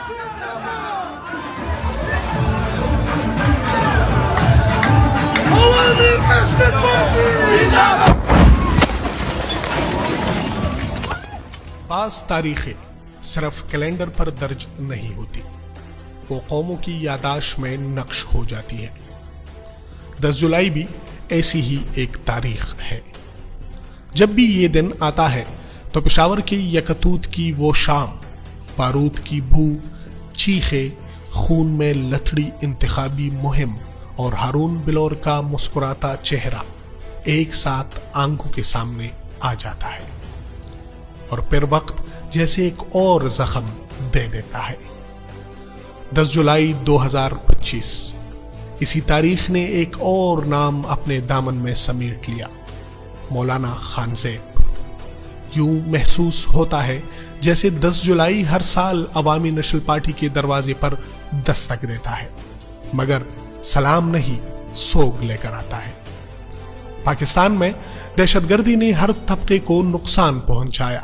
بعض تاریخیں صرف کیلنڈر پر درج نہیں ہوتی، وہ قوموں کی یادداشت میں نقش ہو جاتی ہیں۔ 10 جولائی بھی ایسی ہی ایک تاریخ ہے۔ جب بھی یہ دن آتا ہے تو پشاور کے یکتوت کی وہ شام، بارود کی بو، چیخے، خون میں لتھڑی انتخابی مہم اور ہارون بلور کا مسکراتا چہرہ ایک ساتھ آنکھوں کے سامنے آ جاتا ہے، اور پھر وقت جیسے ایک اور زخم دے دیتا ہے۔ 10 جولائی 2025 اسی تاریخ نے ایک اور نام اپنے دامن میں سمیٹ لیا، مولانا خانزیب۔ یوں محسوس ہوتا ہے جیسے 10 جولائی ہر سال عوامی نیشنل پارٹی کے دروازے پر دستک دیتا ہے، مگر سلام نہیں، سوگ لے کر آتا ہے۔ پاکستان میں دہشت گردی نے ہر طبقے کو نقصان پہنچایا،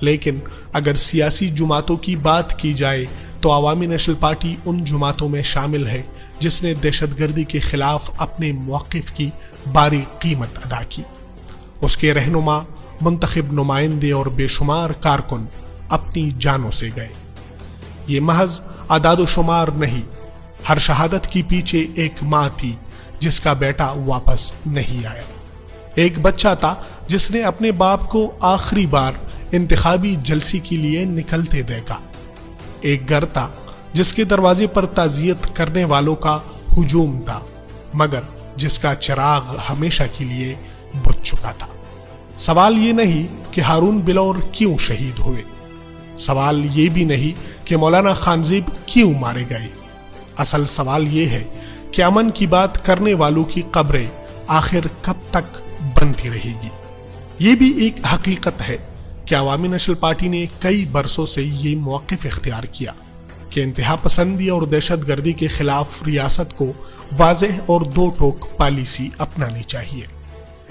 لیکن اگر سیاسی جماعتوں کی بات کی جائے تو عوامی نیشنل پارٹی ان جماعتوں میں شامل ہے جس نے دہشت گردی کے خلاف اپنے موقف کی باری قیمت ادا کی۔ اس کے رہنما، منتخب نمائندے اور بے شمار کارکن اپنی جانوں سے گئے۔ یہ محض اعداد و شمار نہیں، ہر شہادت کی پیچھے ایک ماں تھی جس کا بیٹا واپس نہیں آیا، ایک بچہ تھا جس نے اپنے باپ کو آخری بار انتخابی جلسے کے لیے نکلتے دیکھا، ایک گھر تھا جس کے دروازے پر تعزیت کرنے والوں کا ہجوم تھا، مگر جس کا چراغ ہمیشہ کے لیے بجھ چکا تھا۔ سوال یہ نہیں کہ ہارون بلور کیوں شہید ہوئے، سوال یہ بھی نہیں کہ مولانا خانزیب کیوں مارے گئے، اصل سوال یہ ہے کہ امن کی بات کرنے والوں کی قبریں آخر کب تک بنتی رہے گی۔ یہ بھی ایک حقیقت ہے کہ عوامی نیشنل پارٹی نے کئی برسوں سے یہ موقف اختیار کیا کہ انتہا پسندی اور دہشت گردی کے خلاف ریاست کو واضح اور دو ٹوک پالیسی اپنانی چاہیے۔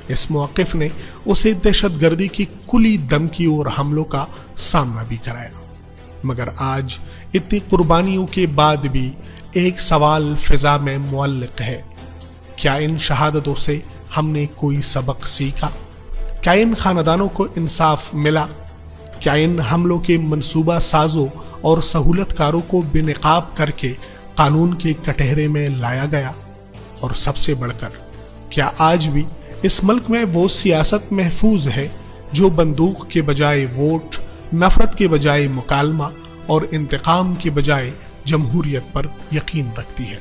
اس موقف نے اسے دہشت گردی کی کلی دھمکیوں اور حملوں کا سامنا بھی کرایا، مگر آج اتنی قربانیوں کے بعد بھی ایک سوال فضا میں معلق ہے، کیا ان شہادتوں سے ہم نے کوئی سبق سیکھا؟ کیا ان خاندانوں کو انصاف ملا؟ کیا ان حملوں کے منصوبہ سازوں اور سہولت کاروں کو بے نقاب کر کے قانون کے کٹہرے میں لایا گیا؟ اور سب سے بڑھ کر کیا آج بھی اس ملک میں وہ سیاست محفوظ ہے جو بندوق کے بجائے ووٹ، نفرت کے بجائے مکالمہ اور انتقام کے بجائے جمہوریت پر یقین رکھتی ہے؟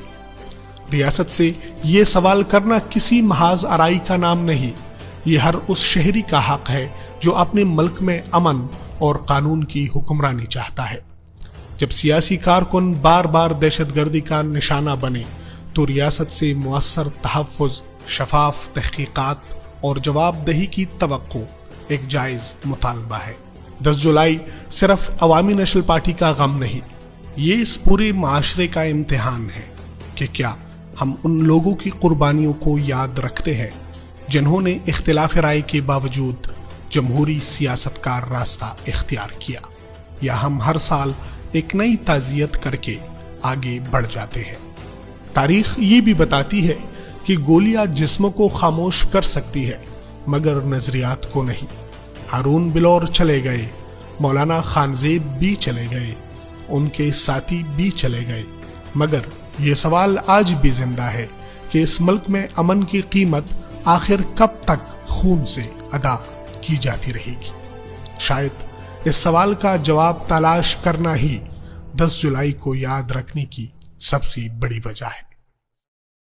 ریاست سے یہ سوال کرنا کسی محاذ آرائی کا نام نہیں، یہ ہر اس شہری کا حق ہے جو اپنے ملک میں امن اور قانون کی حکمرانی چاہتا ہے۔ جب سیاسی کارکن بار بار دہشت گردی کا نشانہ بنے تو ریاست سے مؤثر تحفظ، شفاف تحقیقات اور جواب دہی کی توقع ایک جائز مطالبہ ہے۔ 10 جولائی صرف عوامی نیشنل پارٹی کا غم نہیں، یہ اس پورے معاشرے کا امتحان ہے کہ کیا ہم ان لوگوں کی قربانیوں کو یاد رکھتے ہیں جنہوں نے اختلاف رائے کے باوجود جمہوری سیاست کا راستہ اختیار کیا، یا ہم ہر سال ایک نئی تعزیت کر کے آگے بڑھ جاتے ہیں۔ تاریخ یہ بھی بتاتی ہے کہ گولیاں جسموں کو خاموش کر سکتی ہے مگر نظریات کو نہیں۔ ہارون بلور چلے گئے، مولانا خانزیب بھی چلے گئے، ان کے ساتھی بھی چلے گئے، مگر یہ سوال آج بھی زندہ ہے کہ اس ملک میں امن کی قیمت آخر کب تک خون سے ادا کی جاتی رہے گی؟ شاید اس سوال کا جواب تلاش کرنا ہی 10 جولائی کو یاد رکھنے کی سب سے بڑی وجہ ہے۔